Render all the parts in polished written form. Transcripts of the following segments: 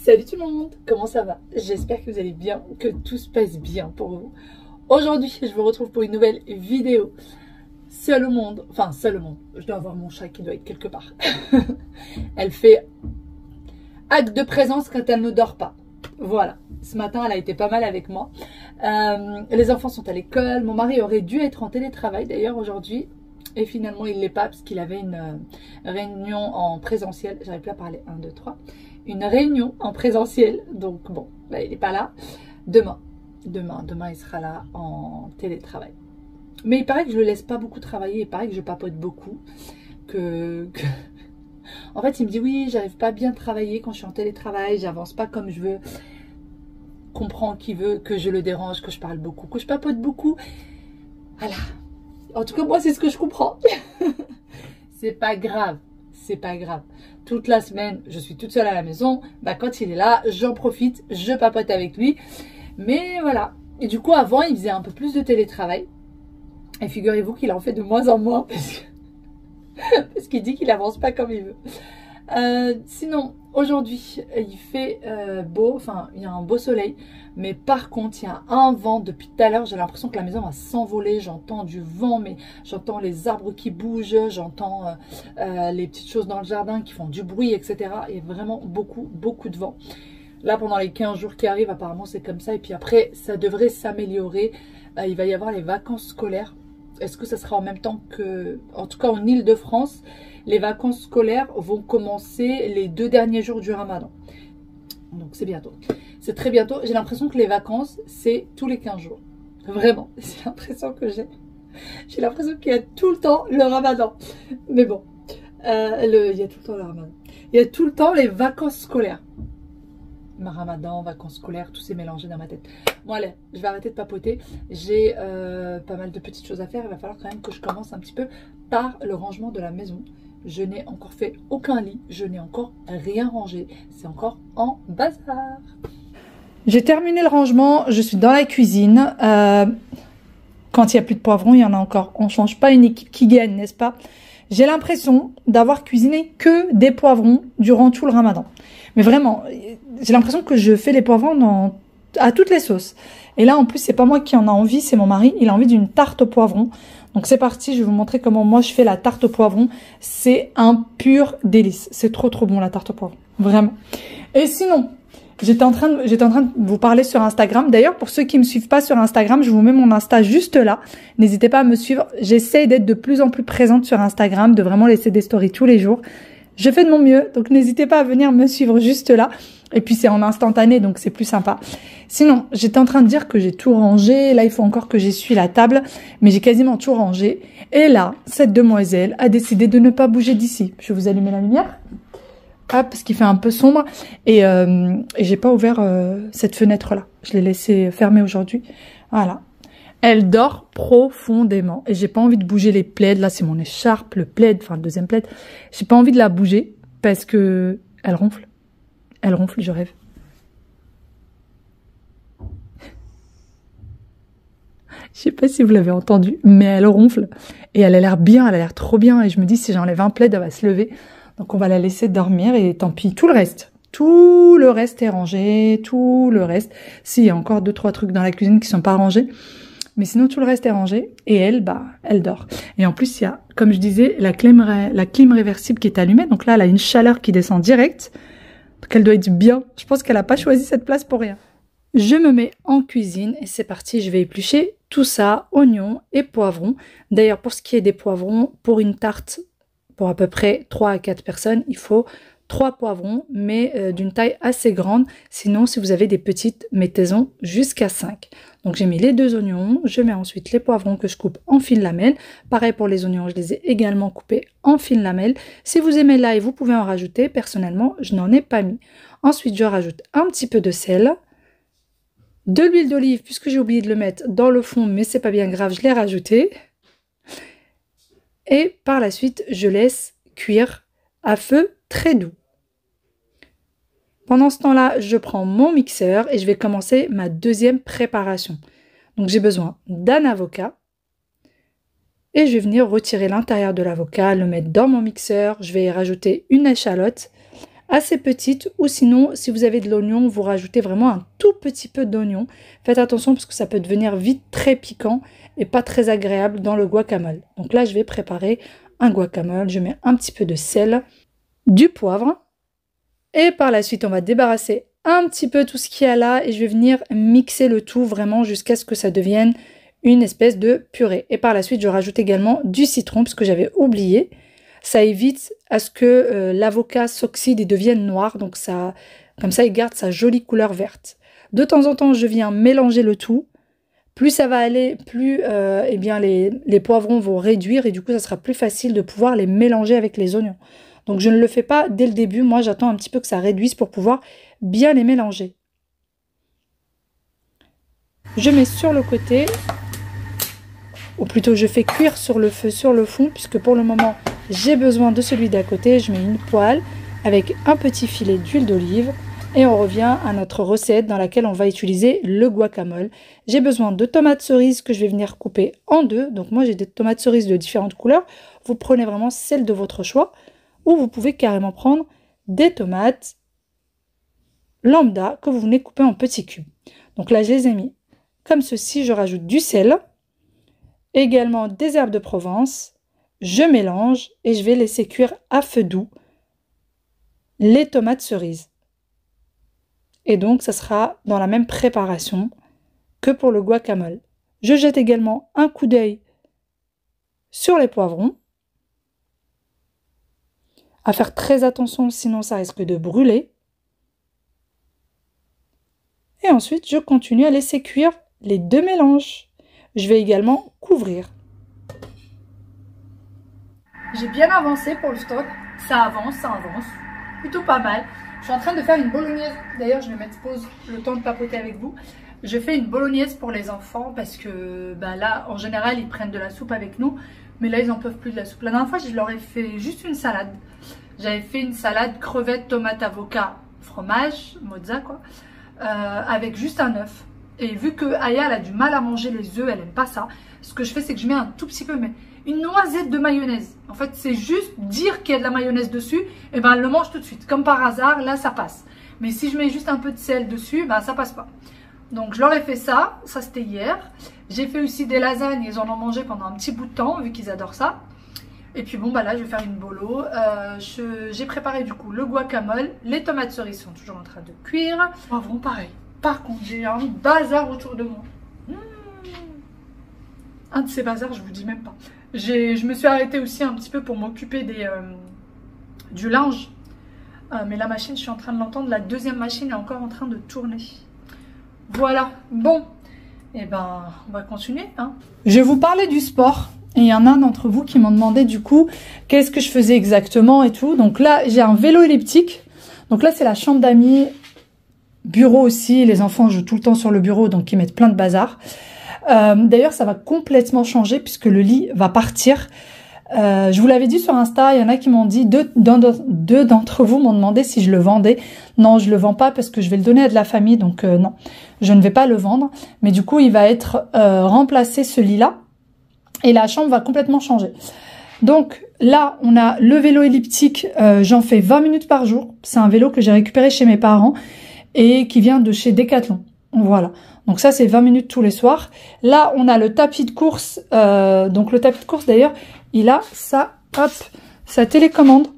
Salut tout le monde, comment ça va? J'espère que vous allez bien, que tout se passe bien pour vous. Aujourd'hui, je vous retrouve pour une nouvelle vidéo. Seule au monde, enfin seule au monde, je dois avoir mon chat qui doit être quelque part. Elle fait acte de présence quand elle ne dort pas. Voilà, ce matin elle a été pas mal avec moi. Les enfants sont à l'école, mon mari aurait dû être en télétravail d'ailleurs aujourd'hui. Et finalement il ne l'est pas parce qu'il avait une réunion en présentiel. J'arrive plus à parler, 1, 2, 3. Une réunion en présentiel, donc bon, bah, il n'est pas là. Demain il sera là en télétravail. Mais il paraît que je le laisse pas beaucoup travailler, il paraît que je papote beaucoup. En fait, il me dit oui, j'arrive pas bien à travailler quand je suis en télétravail, j'avance pas comme je veux. Comprends qu'il veut que je le dérange, que je parle beaucoup, que je papote beaucoup. Voilà. En tout cas, moi, c'est ce que je comprends. C'est pas grave. C'est pas grave. Toute la semaine, je suis toute seule à la maison. Bah, quand il est là, j'en profite, je papote avec lui. Mais voilà. Et du coup, avant, il faisait un peu plus de télétravail. Et figurez-vous qu'il en fait de moins en moins parce qu'il dit qu'il avance pas comme il veut. Sinon, aujourd'hui, il fait beau. Enfin, il y a un beau soleil. Mais par contre, il y a un vent depuis tout à l'heure. J'ai l'impression que la maison va s'envoler. J'entends du vent, mais j'entends les arbres qui bougent. J'entends les petites choses dans le jardin qui font du bruit, etc. Et vraiment beaucoup de vent. Là, pendant les 15 jours qui arrivent, apparemment, c'est comme ça. Et puis après, ça devrait s'améliorer. Il va y avoir les vacances scolaires. Est-ce que ça sera en même temps que... En tout cas, en Île-de-France, les vacances scolaires vont commencer les 2 derniers jours du Ramadan. Donc, c'est bientôt. C'est très bientôt. J'ai l'impression que les vacances, c'est tous les 15 jours. Vraiment, c'est l'impression que j'ai. J'ai l'impression qu'il y a tout le temps le Ramadan. Mais bon, il y a tout le temps le Ramadan. Il y a tout le temps les vacances scolaires. Ramadan, vacances scolaires, tout s'est mélangé dans ma tête. Bon allez, je vais arrêter de papoter. J'ai pas mal de petites choses à faire. Il va falloir quand même que je commence un petit peu par le rangement de la maison. Je n'ai encore fait aucun lit. Je n'ai encore rien rangé. C'est encore en bazar. J'ai terminé le rangement. Je suis dans la cuisine. Quand il n'y a plus de poivrons, il y en a encore. On ne change pas une équipe qui gagne, n'est-ce pas? J'ai l'impression d'avoir cuisiné que des poivrons durant tout le Ramadan. Mais vraiment, j'ai l'impression que je fais les poivrons à toutes les sauces. Et là, en plus, c'est pas moi qui en a envie, c'est mon mari. Il a envie d'une tarte au poivron. Donc c'est parti, je vais vous montrer comment moi je fais la tarte au poivron. C'est un pur délice. C'est trop bon la tarte au poivron. Vraiment. Et sinon, j'étais en train de vous parler sur Instagram. D'ailleurs, pour ceux qui me suivent pas sur Instagram, je vous mets mon Insta juste là. N'hésitez pas à me suivre. J'essaye d'être de plus en plus présente sur Instagram, de vraiment laisser des stories tous les jours. Je fais de mon mieux, donc n'hésitez pas à venir me suivre juste là. Et puis c'est en instantané, donc c'est plus sympa. Sinon, j'étais en train de dire que j'ai tout rangé. Là, il faut encore que j'essuie la table, mais j'ai quasiment tout rangé. Et là, cette demoiselle a décidé de ne pas bouger d'ici. Je vais vous allumer la lumière. Hop, parce qu'il fait un peu sombre. Et j'ai pas ouvert cette fenêtre-là. Je l'ai laissée fermée aujourd'hui. Voilà. Elle dort profondément. Et j'ai pas envie de bouger les plaids. Là, c'est mon écharpe, le plaid, enfin le deuxième plaid. J'ai pas envie de la bouger parce que elle ronfle. Elle ronfle, je rêve. Je sais pas si vous l'avez entendu, mais elle ronfle. Et elle a l'air bien, elle a l'air trop bien. Et je me dis, si j'enlève un plaid, elle va se lever. Donc on va la laisser dormir et tant pis. Tout le reste est rangé. Tout le reste. Si, il y a encore 2-3 trucs dans la cuisine qui sont pas rangés. Mais sinon, tout le reste est rangé. Et elle, bah, elle dort. Et en plus, il y a, comme je disais, la clim réversible qui est allumée. Donc là, elle a une chaleur qui descend direct. Donc elle doit être bien. Je pense qu'elle n'a pas choisi cette place pour rien. Je me mets en cuisine et c'est parti. Je vais éplucher tout ça, oignons et poivrons. D'ailleurs, pour ce qui est des poivrons, pour une tarte, pour à peu près 3 à 4 personnes, il faut 3 poivrons, mais d'une taille assez grande. Sinon, si vous avez des petites, mettez-en jusqu'à 5. Donc j'ai mis les 2 oignons, je mets ensuite les poivrons que je coupe en fines lamelles. Pareil pour les oignons, je les ai également coupés en fines lamelles. Si vous aimez l'ail, vous pouvez en rajouter. Personnellement, je n'en ai pas mis. Ensuite, je rajoute un petit peu de sel, de l'huile d'olive, puisque j'ai oublié de le mettre dans le fond, mais c'est pas bien grave, je l'ai rajouté. Et par la suite, je laisse cuire à feu très doux. Pendant ce temps-là, je prends mon mixeur et je vais commencer ma deuxième préparation. Donc j'ai besoin d'un avocat et je vais venir retirer l'intérieur de l'avocat, le mettre dans mon mixeur. Je vais y rajouter une échalote, assez petite, ou sinon, si vous avez de l'oignon, vous rajoutez vraiment un tout petit peu d'oignon. Faites attention parce que ça peut devenir vite très piquant et pas très agréable dans le guacamole. Donc là, je vais préparer un guacamole. Je mets un petit peu de sel, du poivre, et par la suite, on va débarrasser un petit peu tout ce qu'il y a là et je vais venir mixer le tout vraiment jusqu'à ce que ça devienne une espèce de purée. Et par la suite, je rajoute également du citron parce que j'avais oublié. Ça évite à ce que l'avocat s'oxyde et devienne noir. Donc ça, comme ça, il garde sa jolie couleur verte. De temps en temps, je viens mélanger le tout. Plus ça va aller, plus eh bien, les poivrons vont réduire et du coup, ça sera plus facile de pouvoir les mélanger avec les oignons. Donc je ne le fais pas dès le début. Moi, j'attends un petit peu que ça réduise pour pouvoir bien les mélanger. Je mets sur le côté, ou plutôt je fais cuire sur le feu, sur le fond, puisque pour le moment, j'ai besoin de celui d'à côté. Je mets une poêle avec un petit filet d'huile d'olive et on revient à notre recette dans laquelle on va utiliser le guacamole. J'ai besoin de tomates cerises que je vais venir couper en deux. Donc moi, j'ai des tomates cerises de différentes couleurs. Vous prenez vraiment celle de votre choix ou vous pouvez carrément prendre des tomates lambda que vous venez couper en petits cubes. Donc là, je les ai mis comme ceci. Je rajoute du sel, également des herbes de Provence. Je mélange et je vais laisser cuire à feu doux les tomates cerises. Et donc, ça sera dans la même préparation que pour le guacamole. Je jette également un coup d'œil sur les poivrons. À faire très attention, sinon ça risque de brûler. Et ensuite, je continue à laisser cuire les deux mélanges. Je vais également couvrir. J'ai bien avancé pour le stock. Ça avance. Plutôt pas mal. Je suis en train de faire une bolognaise. D'ailleurs, je vais mettre pause le temps de papoter avec vous. Je fais une bolognaise pour les enfants parce que là, en général, ils prennent de la soupe avec nous. Mais là, ils n'en peuvent plus de la soupe. La dernière fois, je leur ai fait juste une salade. J'avais fait une salade crevettes, tomates, avocat, fromage, mozza quoi, avec juste un œuf. Et vu que Aya elle a du mal à manger les œufs, elle n'aime pas ça. Ce que je fais, c'est que je mets un tout petit peu, mais une noisette de mayonnaise. En fait, c'est juste dire qu'il y a de la mayonnaise dessus, et ben elle le mange tout de suite. Comme par hasard, là ça passe. Mais si je mets juste un peu de sel dessus, ça passe pas. Donc je leur ai fait ça c'était hier. J'ai fait aussi des lasagnes, ils en ont mangé pendant un petit bout de temps, vu qu'ils adorent ça. Et puis bon, là je vais faire une bolo. J'ai préparé du coup le guacamole. Les tomates cerises sont toujours en train de cuire. Poivrons pareil. Par contre, j'ai un bazar autour de moi. Un de ces bazars, je vous dis même pas. Je me suis arrêtée aussi un petit peu pour m'occuper du linge. Mais la machine, je suis en train de l'entendre. La deuxième machine est encore en train de tourner. Voilà. Bon. Et on va continuer. Je vais vous parler du sport. Et il y en a un d'entre vous qui m'ont demandé du coup qu'est-ce que je faisais exactement et tout. Donc là, j'ai un vélo elliptique. Donc là, c'est la chambre d'amis. Bureau aussi. Les enfants jouent tout le temps sur le bureau, donc ils mettent plein de bazar. D'ailleurs, ça va complètement changer puisque le lit va partir. Je vous l'avais dit sur Insta, il y en a qui m'ont dit, deux d'entre vous m'ont demandé si je le vendais. Non, je le vends pas parce que je vais le donner à de la famille, donc non, je ne vais pas le vendre. Mais du coup, il va être remplacé ce lit-là et la chambre va complètement changer. Donc là, on a le vélo elliptique, j'en fais 20 minutes par jour. C'est un vélo que j'ai récupéré chez mes parents et qui vient de chez Decathlon. Voilà. Donc ça, c'est 20 minutes tous les soirs. Là, on a le tapis de course. Donc le tapis de course, d'ailleurs, il a sa télécommande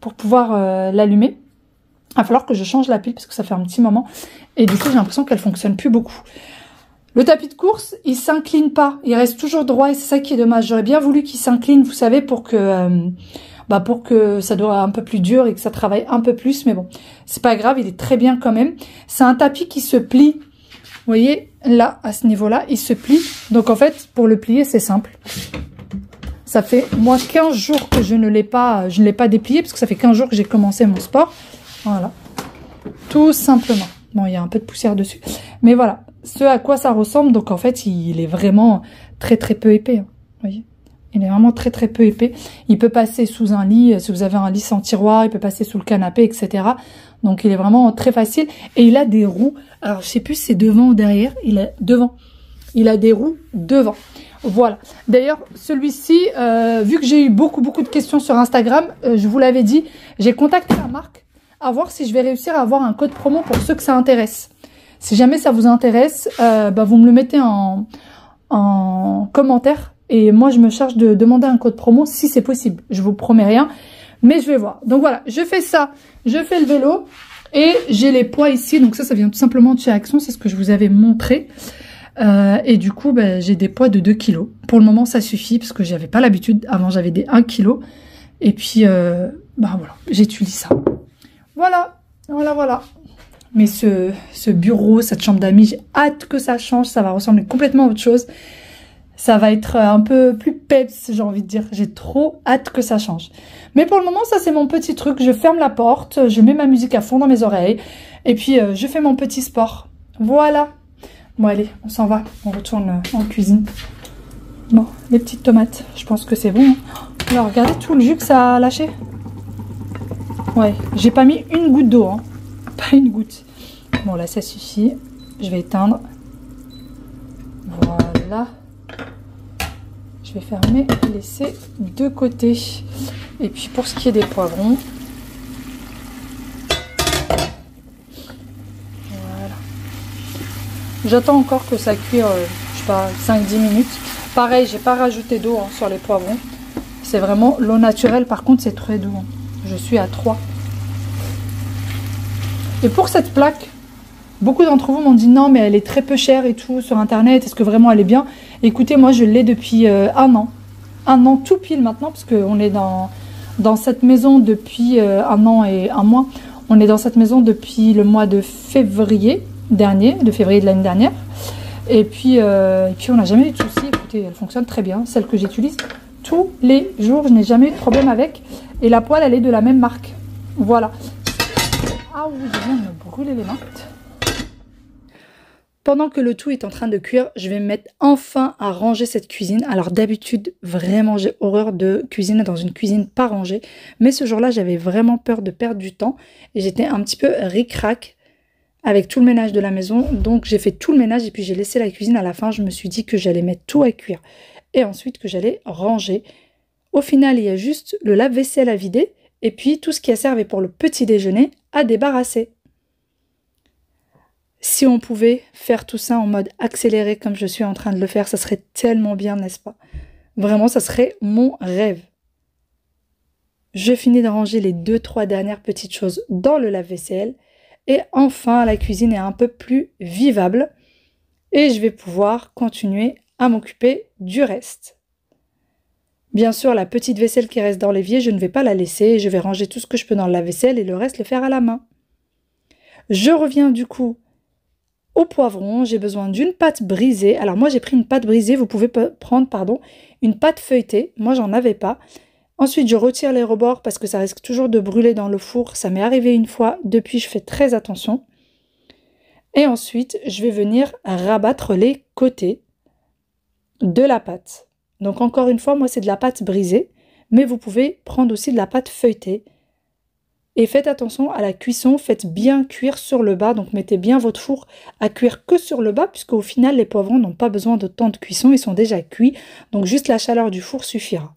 pour pouvoir l'allumer. Il va falloir que je change la pile parce que ça fait un petit moment. Et du coup, j'ai l'impression qu'elle fonctionne plus beaucoup. Le tapis de course, il s'incline pas. Il reste toujours droit et c'est ça qui est dommage. J'aurais bien voulu qu'il s'incline, vous savez, pour que ça doit un peu plus dur et que ça travaille un peu plus. Mais bon, c'est pas grave, il est très bien quand même. C'est un tapis qui se plie. Vous voyez, là, à ce niveau-là, il se plie. Donc, en fait, pour le plier, c'est simple. Ça fait, moi, 15 jours que je ne l'ai pas déplié, parce que ça fait 15 jours que j'ai commencé mon sport. Voilà. Tout simplement. Bon, il y a un peu de poussière dessus. Mais voilà, ce à quoi ça ressemble. Donc, en fait, il est vraiment très, très peu épais. Vous voyez ? Il est vraiment très, très peu épais. Il peut passer sous un lit, si vous avez un lit sans tiroir, il peut passer sous le canapé, etc. Donc, il est vraiment très facile. Et il a des roues. Alors, je sais plus si c'est devant ou derrière. Il est devant. Il a des roues devant. Voilà. D'ailleurs, celui-ci, vu que j'ai eu beaucoup de questions sur Instagram, je vous l'avais dit, j'ai contacté la marque à voir si je vais réussir à avoir un code promo pour ceux que ça intéresse. Si jamais ça vous intéresse, vous me le mettez en commentaire. Et moi, je me charge de demander un code promo si c'est possible. Je vous promets rien, mais je vais voir. Donc voilà, je fais ça, je fais le vélo et j'ai les poids ici. Donc ça vient tout simplement de chez Action, c'est ce que je vous avais montré. Et du coup, j'ai des poids de 2 kg. Pour le moment, ça suffit parce que j'avais pas l'habitude. Avant, j'avais des 1 kg. Et puis, voilà, j'utilise ça. Voilà. Mais ce bureau, cette chambre d'amis, j'ai hâte que ça change. Ça va ressembler complètement à autre chose. Ça va être un peu plus peps, j'ai envie de dire. J'ai trop hâte que ça change. Mais pour le moment, ça c'est mon petit truc. Je ferme la porte, je mets ma musique à fond dans mes oreilles. Et puis, je fais mon petit sport. Voilà. Bon, allez, on s'en va. On retourne en cuisine. Bon, les petites tomates, je pense que c'est bon. Alors, regardez tout le jus que ça a lâché. Ouais, j'ai pas mis une goutte d'eau, hein. Pas une goutte. Bon, là, ça suffit. Je vais éteindre. Voilà. Je vais fermer et laisser de côté. Et puis, pour ce qui est des poivrons, voilà. J'attends encore que ça cuire, je sais pas, 5-10 minutes. Pareil, j'ai pas rajouté d'eau sur les poivrons. C'est vraiment l'eau naturelle. Par contre, c'est très doux. Hein. Je suis à 3. Et pour cette plaque, beaucoup d'entre vous m'ont dit non, mais elle est très peu chère et tout sur internet. Est-ce que vraiment elle est bien? Écoutez, moi je l'ai depuis 1 an. 1 an tout pile maintenant, parce qu'on est dans cette maison depuis 1 an et 1 mois. On est dans cette maison depuis le mois de février dernier, de février de l'année dernière. Et puis on n'a jamais eu de soucis. Écoutez, elle fonctionne très bien. Celle que j'utilise tous les jours, je n'ai jamais eu de problème avec. Et la poêle, elle est de la même marque. Voilà. Ah oui, je viens de me brûler les mains. Pendant que le tout est en train de cuire, je vais me mettre enfin à ranger cette cuisine. Alors d'habitude, vraiment, j'ai horreur de cuisiner dans une cuisine pas rangée. Mais ce jour-là, j'avais vraiment peur de perdre du temps. Et j'étais un petit peu ric-rac avec tout le ménage de la maison. Donc j'ai fait tout le ménage et puis j'ai laissé la cuisine à la fin. Je me suis dit que j'allais mettre tout à cuire. Et ensuite que j'allais ranger. Au final, il y a juste le lave-vaisselle à vider. Et puis tout ce qui a servi pour le petit déjeuner à débarrasser. Si on pouvait faire tout ça en mode accéléré comme je suis en train de le faire, ça serait tellement bien, n'est-ce pas? Vraiment, ça serait mon rêve. Je finis de ranger les 2-3 dernières petites choses dans le lave-vaisselle. Et enfin, la cuisine est un peu plus vivable. Et je vais pouvoir continuer à m'occuper du reste. Bien sûr, la petite vaisselle qui reste dans l'évier, je ne vais pas la laisser. Je vais ranger tout ce que je peux dans le lave-vaisselle et le reste le faire à la main. Je reviens du coup au poivron. J'ai besoin d'une pâte brisée. Alors moi, j'ai pris une pâte brisée. Vous pouvez prendre une pâte feuilletée. Moi, j'en avais pas. Ensuite, je retire les rebords parce que ça risque toujours de brûler dans le four. Ça m'est arrivé une fois. Depuis, je fais très attention. Et ensuite, je vais venir rabattre les côtés de la pâte. Donc encore une fois, moi c'est de la pâte brisée, mais vous pouvez prendre aussi de la pâte feuilletée. Et faites attention à la cuisson, faites bien cuire sur le bas, donc mettez bien votre four à cuire que sur le bas, puisqu'au final les poivrons n'ont pas besoin de tant de cuisson, ils sont déjà cuits, donc juste la chaleur du four suffira.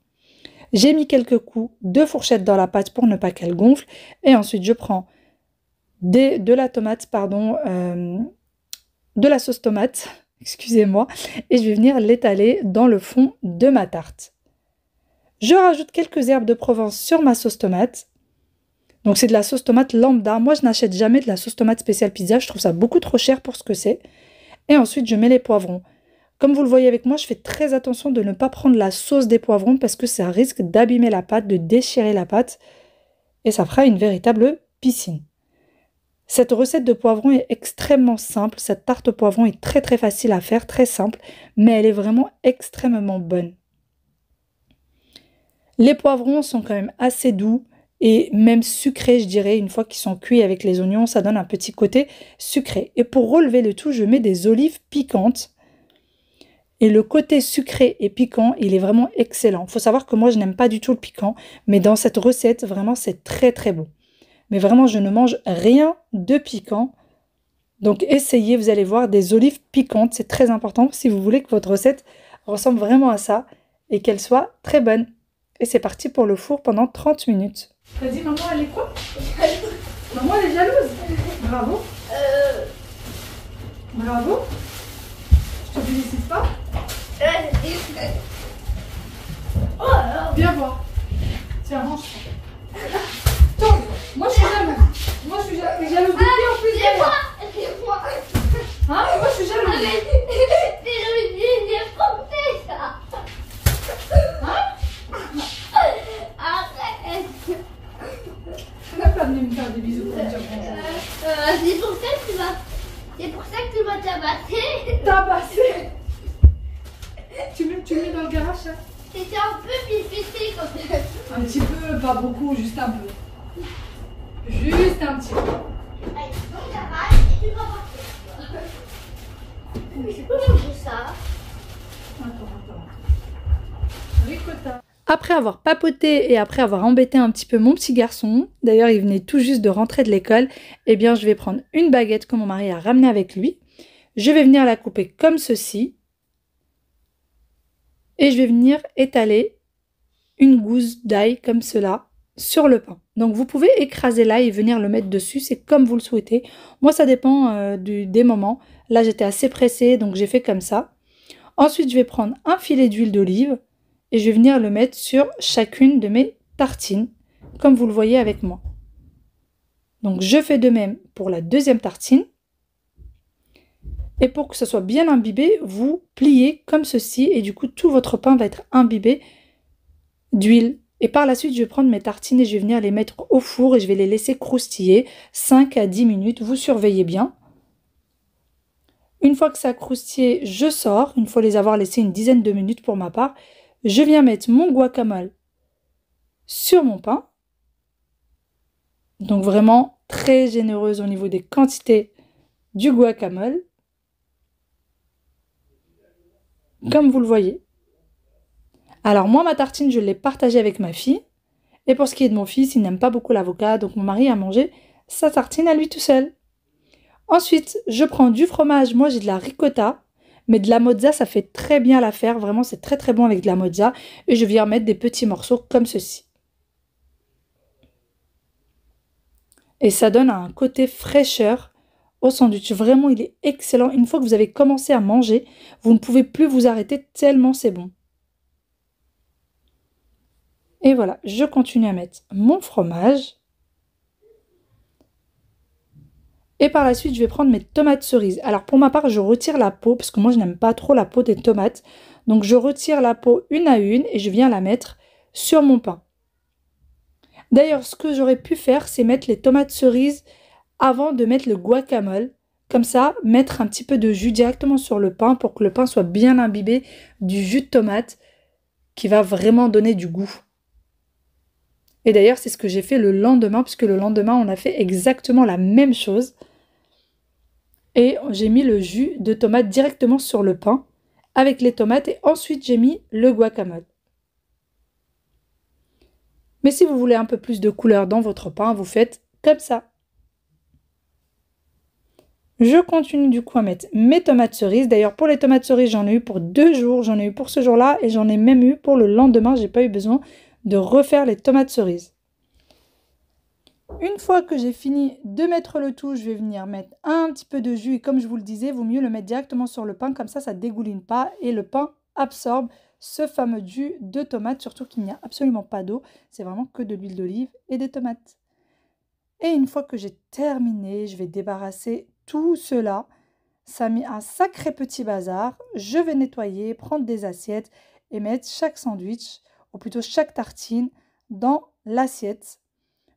J'ai mis quelques coups de fourchette dans la pâte pour ne pas qu'elle gonfle, et ensuite je prends de la sauce tomate, excusez-moi, et je vais venir l'étaler dans le fond de ma tarte. Je rajoute quelques herbes de Provence sur ma sauce tomate. Donc c'est de la sauce tomate lambda. Moi je n'achète jamais de la sauce tomate spéciale pizza, je trouve ça beaucoup trop cher pour ce que c'est. Et ensuite je mets les poivrons. Comme vous le voyez avec moi, je fais très attention de ne pas prendre la sauce des poivrons parce que ça risque d'abîmer la pâte, de déchirer la pâte. Et ça fera une véritable piscine. Cette recette de poivrons est extrêmement simple. Cette tarte au poivron est très très facile à faire, très simple, mais elle est vraiment extrêmement bonne. Les poivrons sont quand même assez doux et même sucrés, je dirais. Une fois qu'ils sont cuits avec les oignons, ça donne un petit côté sucré. Et pour relever le tout, je mets des olives piquantes. Et le côté sucré et piquant, il est vraiment excellent. Il faut savoir que moi, je n'aime pas du tout le piquant, mais dans cette recette, vraiment, c'est très très bon. Mais vraiment, je ne mange rien de piquant. Donc, essayez, vous allez voir, des olives piquantes. C'est très important si vous voulez que votre recette ressemble vraiment à ça et qu'elle soit très bonne. Et c'est parti pour le four pendant 30 minutes. Vas-y, maman, elle est quoi? Maman, elle est jalouse. Bravo. Bravo. Je te félicite pas. Viens voir. Tiens, range. Attends, moi je suis jalouse. Moi je suis jalouse de qui en plus de moi. C'est moi. Hein? Moi je suis jalouse. C'est français ça. Hein? Arrête. Tu n'as pas venu me faire des bisous pour me dire bonjour. C'est pour ça que tu vas. C'est pour ça que tu vas tabasser. Tabasser. Tu me mets dans le garage, ça? C'était un peu pipité quand même. Un petit peu, pas beaucoup, juste un peu. Juste un petit peu. Allez, dans le garage et tu vas partir. Mais je peux manger ça. Attends. Ricotta. Après avoir papoté et après avoir embêté un petit peu mon petit garçon, d'ailleurs il venait tout juste de rentrer de l'école, eh bien je vais prendre une baguette que mon mari a ramenée avec lui. Je vais venir la couper comme ceci. Et je vais venir étaler une gousse d'ail comme cela sur le pain. Donc vous pouvez écraser l'ail et venir le mettre dessus, c'est comme vous le souhaitez. Moi ça dépend des moments. Là j'étais assez pressée donc j'ai fait comme ça. Ensuite je vais prendre un filet d'huile d'olive et je vais venir le mettre sur chacune de mes tartines, comme vous le voyez avec moi. Donc je fais de même pour la deuxième tartine. Et pour que ça soit bien imbibé, vous pliez comme ceci et du coup tout votre pain va être imbibé d'huile. Et par la suite, je vais prendre mes tartines et je vais venir les mettre au four et je vais les laisser croustiller 5 à 10 minutes. Vous surveillez bien. Une fois que ça a croustillé, je sors. Il faut les avoir laissés une dizaine de minutes pour ma part. Je viens mettre mon guacamole sur mon pain. Donc vraiment très généreuse au niveau des quantités du guacamole. Comme vous le voyez. Alors moi ma tartine je l'ai partagée avec ma fille. Et pour ce qui est de mon fils, il n'aime pas beaucoup l'avocat. Donc mon mari a mangé sa tartine à lui tout seul. Ensuite je prends du fromage. Moi j'ai de la ricotta. Mais de la mozza ça fait très bien l'affaire. Vraiment c'est très très bon avec de la mozza. Et je viens mettre des petits morceaux comme ceci. Et ça donne un côté fraîcheur au sandwich. Vraiment, il est excellent. Une fois que vous avez commencé à manger, vous ne pouvez plus vous arrêter tellement c'est bon. Et voilà, je continue à mettre mon fromage. Et par la suite, je vais prendre mes tomates cerises. Alors pour ma part, je retire la peau parce que moi, je n'aime pas trop la peau des tomates. Donc je retire la peau une à une et je viens la mettre sur mon pain. D'ailleurs, ce que j'aurais pu faire, c'est mettre les tomates cerises avant de mettre le guacamole. Comme ça, mettre un petit peu de jus directement sur le pain pour que le pain soit bien imbibé du jus de tomate qui va vraiment donner du goût. Et d'ailleurs, c'est ce que j'ai fait le lendemain, puisque le lendemain, on a fait exactement la même chose. Et j'ai mis le jus de tomate directement sur le pain avec les tomates et ensuite j'ai mis le guacamole. Mais si vous voulez un peu plus de couleur dans votre pain, vous faites comme ça. Je continue du coup à mettre mes tomates cerises. D'ailleurs, pour les tomates cerises, j'en ai eu pour 2 jours. J'en ai eu pour ce jour-là et j'en ai même eu pour le lendemain. J'ai pas eu besoin de refaire les tomates cerises. Une fois que j'ai fini de mettre le tout, je vais venir mettre un petit peu de jus. Et comme je vous le disais, il vaut mieux le mettre directement sur le pain. Comme ça, ça ne dégouline pas et le pain absorbe ce fameux jus de tomate. Surtout qu'il n'y a absolument pas d'eau. C'est vraiment que de l'huile d'olive et des tomates. Et une fois que j'ai terminé, je vais débarrasser tout cela. Ça a mis un sacré petit bazar. Je vais nettoyer, prendre des assiettes et mettre chaque sandwich, ou plutôt chaque tartine, dans l'assiette.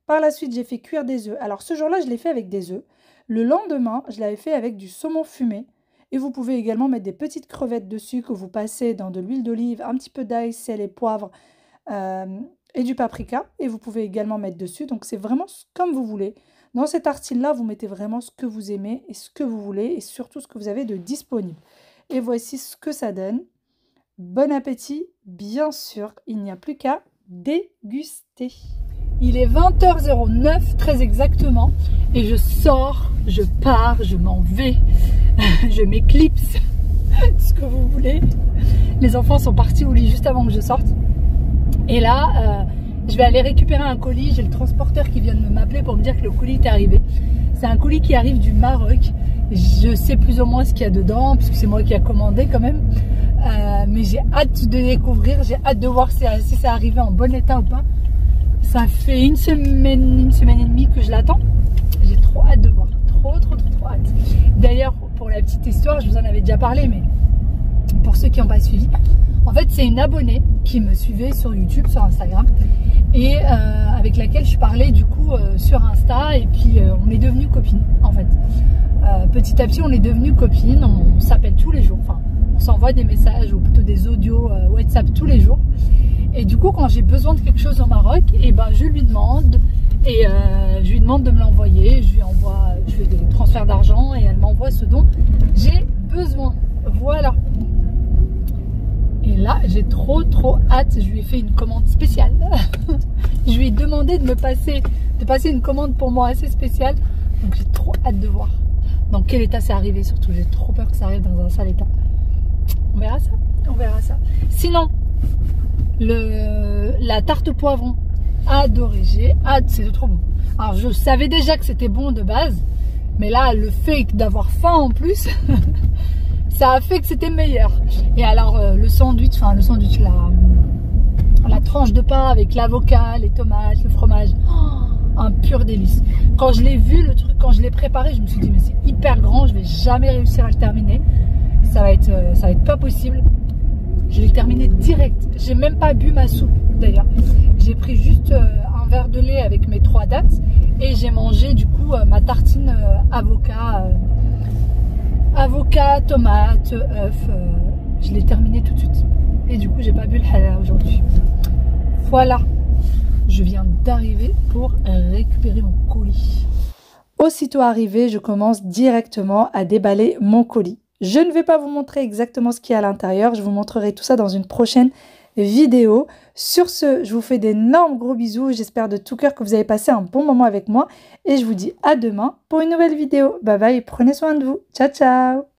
Par la suite, j'ai fait cuire des œufs. Alors ce jour-là, je l'ai fait avec des œufs. Le lendemain, je l'avais fait avec du saumon fumé. Et vous pouvez également mettre des petites crevettes dessus que vous passez dans de l'huile d'olive, un petit peu d'ail, sel et poivre et du paprika. Et vous pouvez également mettre dessus. Donc c'est vraiment comme vous voulez. Dans ces tartines-là, vous mettez vraiment ce que vous aimez et ce que vous voulez et surtout ce que vous avez de disponible. Et voici ce que ça donne. Bon appétit, bien sûr, il n'y a plus qu'à déguster. Il est 20h09 très exactement et je sors, je pars, je m'en vais, je m'éclipse, ce que vous voulez. Les enfants sont partis au lit juste avant que je sorte et là Je vais aller récupérer un colis. J'ai le transporteur qui vient de m'appeler pour me dire que le colis est arrivé. C'est un colis qui arrive du Maroc. Je sais plus ou moins ce qu'il y a dedans, puisque c'est moi qui a commandé quand même. Mais j'ai hâte de découvrir. J'ai hâte de voir si c'est arrivé en bon état ou pas. Ça fait une semaine et demie que je l'attends. J'ai trop hâte de voir. Trop hâte. D'ailleurs, pour la petite histoire, je vous en avais déjà parlé, mais pour ceux qui n'ont pas suivi, en fait, c'est une abonnée qui me suivait sur YouTube, sur Instagram, et avec laquelle je parlais du coup sur Insta, et puis on est devenus copines, en fait. Petit à petit, on est devenus copines, on s'appelle tous les jours, enfin, on s'envoie des messages, ou plutôt des audios WhatsApp tous les jours. Et du coup, quand j'ai besoin de quelque chose au Maroc, et ben, je lui demande, et je lui demande de me l'envoyer, je lui envoie, je fais des transferts d'argent, et elle m'envoie ce dont j'ai besoin. Voilà. Et là, j'ai trop hâte. Je lui ai fait une commande spéciale. Je lui ai demandé de passer une commande pour moi assez spéciale. Donc j'ai trop hâte de voir dans quel état c'est arrivé. Surtout, j'ai trop peur que ça arrive dans un sale état. On verra ça. On verra ça. Sinon, la tarte au poivron, adoré. J'ai hâte. C'est trop bon. Alors, je savais déjà que c'était bon de base. Mais là, le fait d'avoir faim en plus... ça a fait que c'était meilleur. Et alors le sandwich, la tranche de pain avec l'avocat, les tomates, le fromage, un pur délice. Quand je l'ai vu le truc, quand je l'ai préparé, je me suis dit mais c'est hyper grand, je vais jamais réussir à le terminer. Ça va être pas possible. Je l'ai terminé direct. J'ai même pas bu ma soupe d'ailleurs. J'ai pris juste un verre de lait avec mes 3 dattes et j'ai mangé du coup ma tartine avocat, tomate, œuf, je l'ai terminé tout de suite. Et du coup, j'ai pas bu le halal aujourd'hui. Voilà, je viens d'arriver pour récupérer mon colis. Aussitôt arrivé, je commence directement à déballer mon colis. Je ne vais pas vous montrer exactement ce qu'il y a à l'intérieur. Je vous montrerai tout ça dans une prochaine vidéo. Sur ce, je vous fais d'énormes gros bisous. J'espère de tout cœur que vous avez passé un bon moment avec moi. Et je vous dis à demain pour une nouvelle vidéo. Bye bye et prenez soin de vous. Ciao, ciao!